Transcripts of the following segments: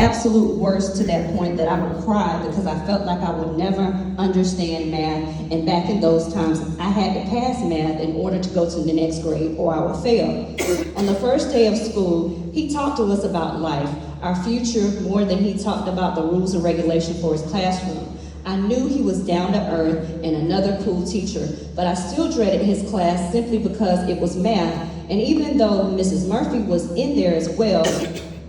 absolute worst to that point that I would cry because I felt like I would never understand math. And back in those times, I had to pass math in order to go to the next grade or I would fail. On the first day of school, he talked to us about life, our future, more than he talked about the rules and regulations for his classroom. I knew he was down to earth and another cool teacher, but I still dreaded his class simply because it was math. And even though Mrs. Murphy was in there as well,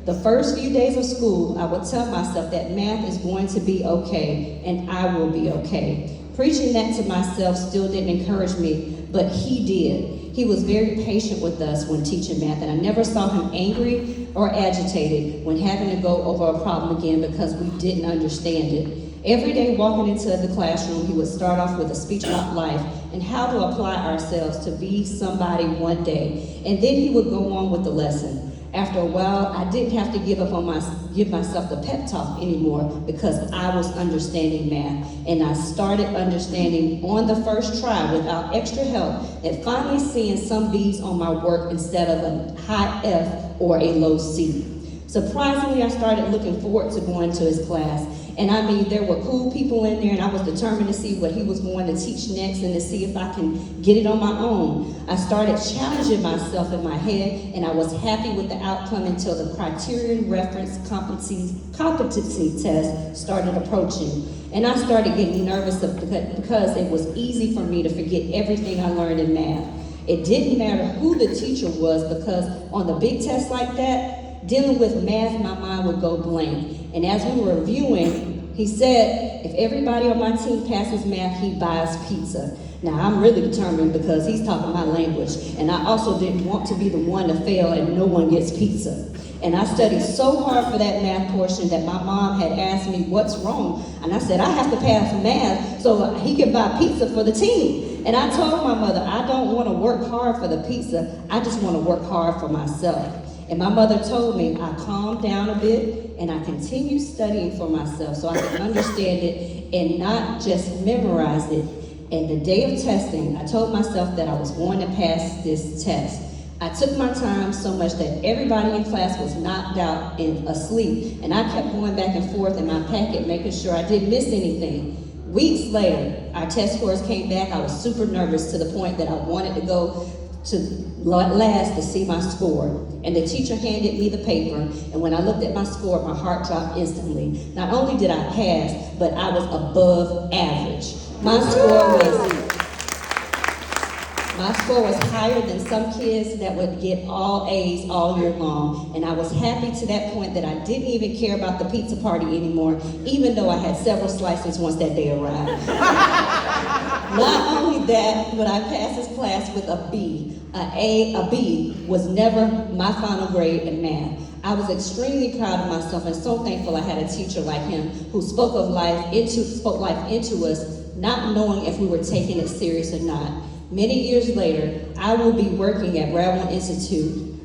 the first few days of school, I would tell myself that math is going to be okay, and I will be okay. Preaching that to myself still didn't encourage me, but he did. He was very patient with us when teaching math, and I never saw him angry or agitated when having to go over a problem again because we didn't understand it. Every day walking into the classroom, he would start off with a speech about life and how to apply ourselves to be somebody one day, and then he would go on with the lesson. After a while, I didn't have to give myself the pep talk anymore because I was understanding math. And I started understanding on the first try without extra help and finally seeing some B's on my work instead of a high F or a low C. Surprisingly, I started looking forward to going to his class. And I mean, there were cool people in there and I was determined to see what he was going to teach next and to see if I can get it on my own. I started challenging myself in my head and I was happy with the outcome until the criterion reference competency test started approaching. And I started getting nervous because it was easy for me to forget everything I learned in math. It didn't matter who the teacher was because on the big test like that, dealing with math, my mind would go blank. And as we were reviewing, he said, if everybody on my team passes math, he buys pizza. Now, I'm really determined because he's talking my language, and I also didn't want to be the one to fail and no one gets pizza. And I studied so hard for that math portion that my mom had asked me, what's wrong? And I said, I have to pass math so he can buy pizza for the team. And I told my mother, I don't want to work hard for the pizza, I just want to work hard for myself. And my mother told me I calmed down a bit and I continued studying for myself so I could understand it and not just memorize it. And the day of testing, I told myself that I was going to pass this test. I took my time so much that everybody in class was knocked out and asleep, and I kept going back and forth in my packet, making sure I didn't miss anything. Weeks later, our test scores came back. I was super nervous to the point that I wanted to go to last to see my score. And the teacher handed me the paper, and when I looked at my score, my heart dropped instantly. Not only did I pass, but I was above average. My score was higher than some kids that would get all A's all year long. And I was happy to that point that I didn't even care about the pizza party anymore, even though I had several slices once that day arrived. Not only that, but I passed this class with a B. A B was never my final grade in math. I was extremely proud of myself and so thankful I had a teacher like him who spoke life into us, not knowing if we were taking it serious or not. Many years later, I will be working at Bradwell Institute,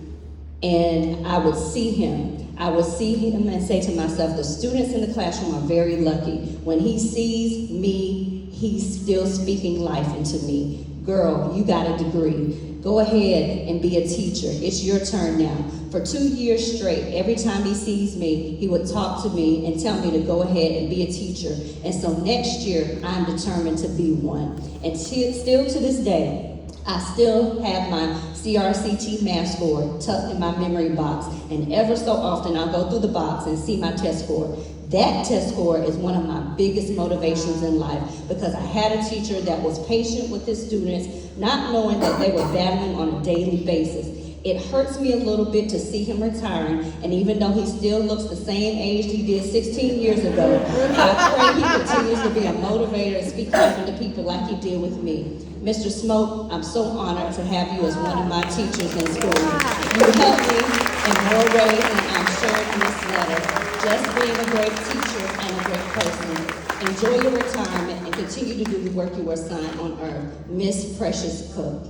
and I would see him. I would see him and say to myself, the students in the classroom are very lucky. When he sees me, he's still speaking life into me. Girl, you got a degree. Go ahead and be a teacher. It's your turn now. For 2 years straight, every time he sees me, he would talk to me and tell me to go ahead and be a teacher. And so next year, I'm determined to be one. And still to this day, I still have my CRCT math score tucked in my memory box. And ever so often, I'll go through the box and see my test score. That test score is one of my biggest motivations in life because I had a teacher that was patient with his students, not knowing that they were battling on a daily basis. It hurts me a little bit to see him retiring, and even though he still looks the same age he did 16 years ago, I pray he continues to be a motivator and speak life into people like he did with me. Mr. Smoke, I'm so honored to have you as one of my teachers in school. You helped me in more ways than I'm sure in this letter. Just being a great teacher and a great person. Enjoy your retirement and continue to do the work you were assigned on earth. Miss Precious Cook.